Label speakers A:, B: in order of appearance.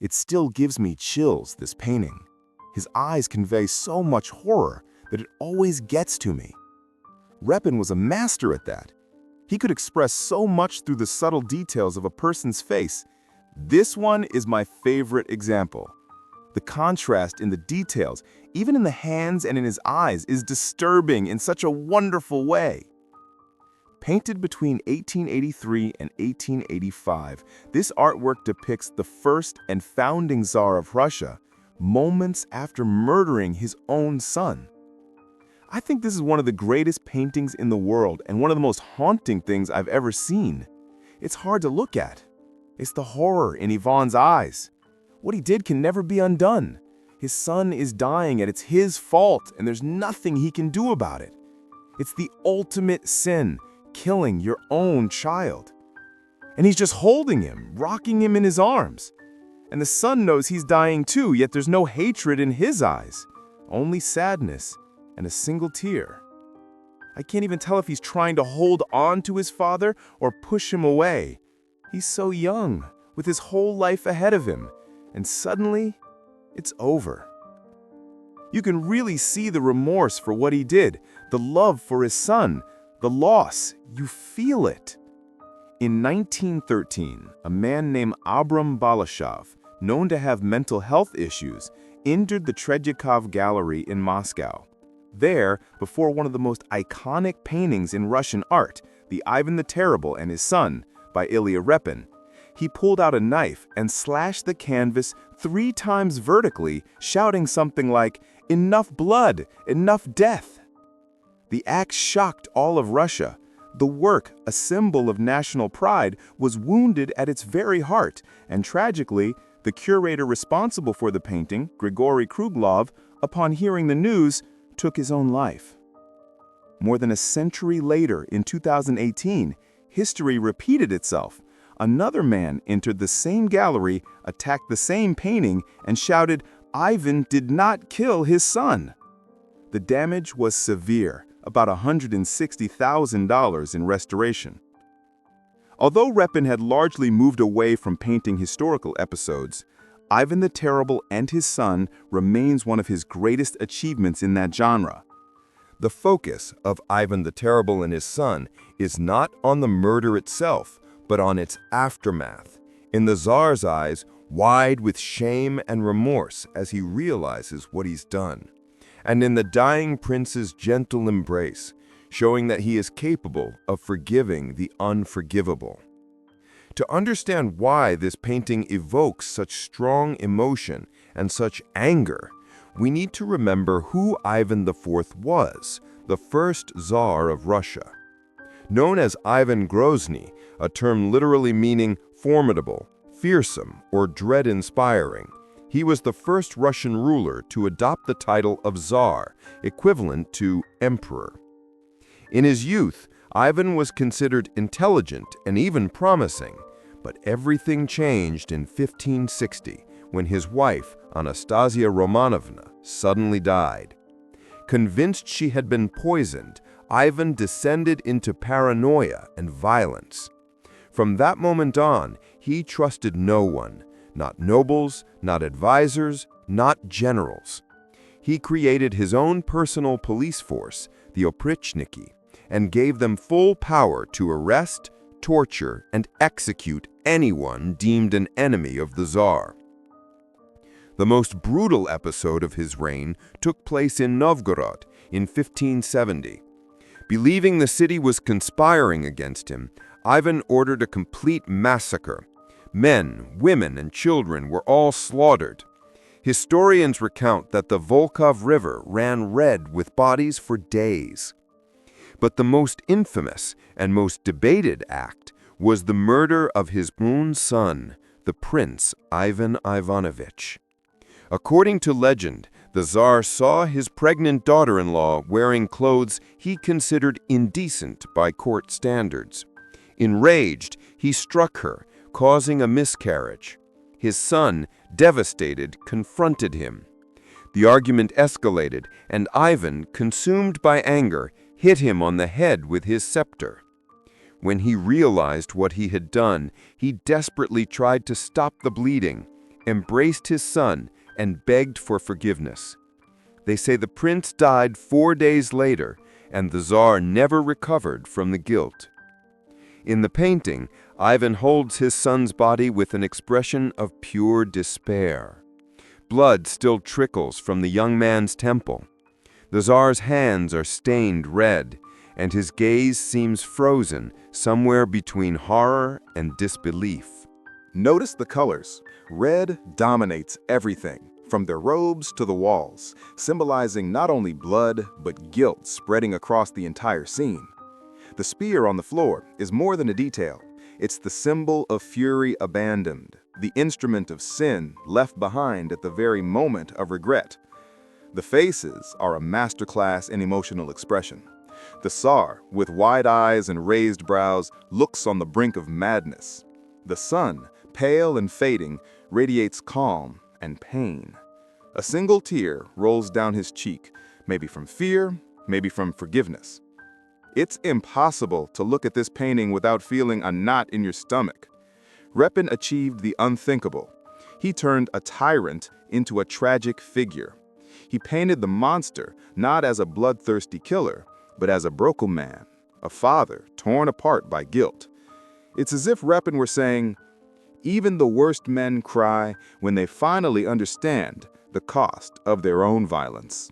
A: It still gives me chills, this painting. His eyes convey so much horror that it always gets to me. Repin was a master at that. He could express so much through the subtle details of a person's face. This one is my favorite example. The contrast in the details, even in the hands and in his eyes, is disturbing in such a wonderful way. Painted between 1883 and 1885, this artwork depicts the first and founding Tsar of Russia, moments after murdering his own son. I think this is one of the greatest paintings in the world and one of the most haunting things I've ever seen. It's hard to look at. It's the horror in Ivan's eyes. What he did can never be undone. His son is dying and it's his fault, and there's nothing he can do about it. It's the ultimate sin, killing your own child. And he's just holding him, rocking him in his arms. And the son knows he's dying too, yet there's no hatred in his eyes, only sadness and a single tear. I can't even tell if he's trying to hold on to his father or push him away. He's so young, with his whole life ahead of him, and suddenly, it's over. You can really see the remorse for what he did, the love for his son, the loss. You feel it. In 1913, a man named Abram Balashov, known to have mental health issues, entered the Tretyakov Gallery in Moscow. There, before one of the most iconic paintings in Russian art, the Ivan the Terrible and His Son, by Ilya Repin, he pulled out a knife and slashed the canvas 3 times vertically, shouting something like, "Enough blood, enough death." The act shocked all of Russia. The work, a symbol of national pride, was wounded at its very heart, and tragically, the curator responsible for the painting, Grigory Kruglov, upon hearing the news, took his own life. More than a century later, in 2018, history repeated itself. Another man entered the same gallery, attacked the same painting, and shouted, "Ivan did not kill his son." The damage was severe, about $160,000 in restoration. Although Repin had largely moved away from painting historical episodes, Ivan the Terrible and His Son remains one of his greatest achievements in that genre.
B: The focus of Ivan the Terrible and His Son is not on the murder itself, but on its aftermath. In the Tsar's eyes, wide with shame and remorse as he realizes what he's done. And in the dying prince's gentle embrace, showing that he is capable of forgiving the unforgivable. To understand why this painting evokes such strong emotion and such anger, we need to remember who Ivan IV was, the first Tsar of Russia. Known as Ivan Grozny, a term literally meaning formidable, fearsome, or dread-inspiring, he was the first Russian ruler to adopt the title of Tsar, equivalent to emperor. In his youth, Ivan was considered intelligent and even promising, but everything changed in 1560 when his wife, Anastasia Romanovna, suddenly died. Convinced she had been poisoned, Ivan descended into paranoia and violence. From that moment on, he trusted no one, not nobles, not advisors, not generals. He created his own personal police force, the Oprichniki, and gave them full power to arrest, torture, and execute anyone deemed an enemy of the Tsar. The most brutal episode of his reign took place in Novgorod in 1570. Believing the city was conspiring against him, Ivan ordered a complete massacre. Men, women, and children were all slaughtered. Historians recount that the Volkhov River ran red with bodies for days. But the most infamous and most debated act was the murder of his own son, the Prince Ivan Ivanovich. According to legend, the Tsar saw his pregnant daughter-in-law wearing clothes he considered indecent by court standards. Enraged, he struck her, causing a miscarriage. His son, devastated, confronted him. The argument escalated, and Ivan, consumed by anger, hit him on the head with his scepter. When he realized what he had done, he desperately tried to stop the bleeding, embraced his son, and begged for forgiveness. They say the prince died 4 days later, and the Tsar never recovered from the guilt. In the painting, Ivan holds his son's body with an expression of pure despair. Blood still trickles from the young man's temple. The Tsar's hands are stained red, and his gaze seems frozen somewhere between horror and disbelief.
A: Notice the colors. Red dominates everything, from their robes to the walls, symbolizing not only blood, but guilt spreading across the entire scene. The spear on the floor is more than a detail. It's the symbol of fury abandoned, the instrument of sin left behind at the very moment of regret. The faces are a masterclass in emotional expression. The Tsar, with wide eyes and raised brows, looks on the brink of madness. The son, pale and fading, radiates calm and pain. A single tear rolls down his cheek, maybe from fear, maybe from forgiveness. It's impossible to look at this painting without feeling a knot in your stomach. Repin achieved the unthinkable. He turned a tyrant into a tragic figure. He painted the monster not as a bloodthirsty killer, but as a broken man, a father torn apart by guilt. It's as if Repin were saying, even the worst men cry when they finally understand the cost of their own violence.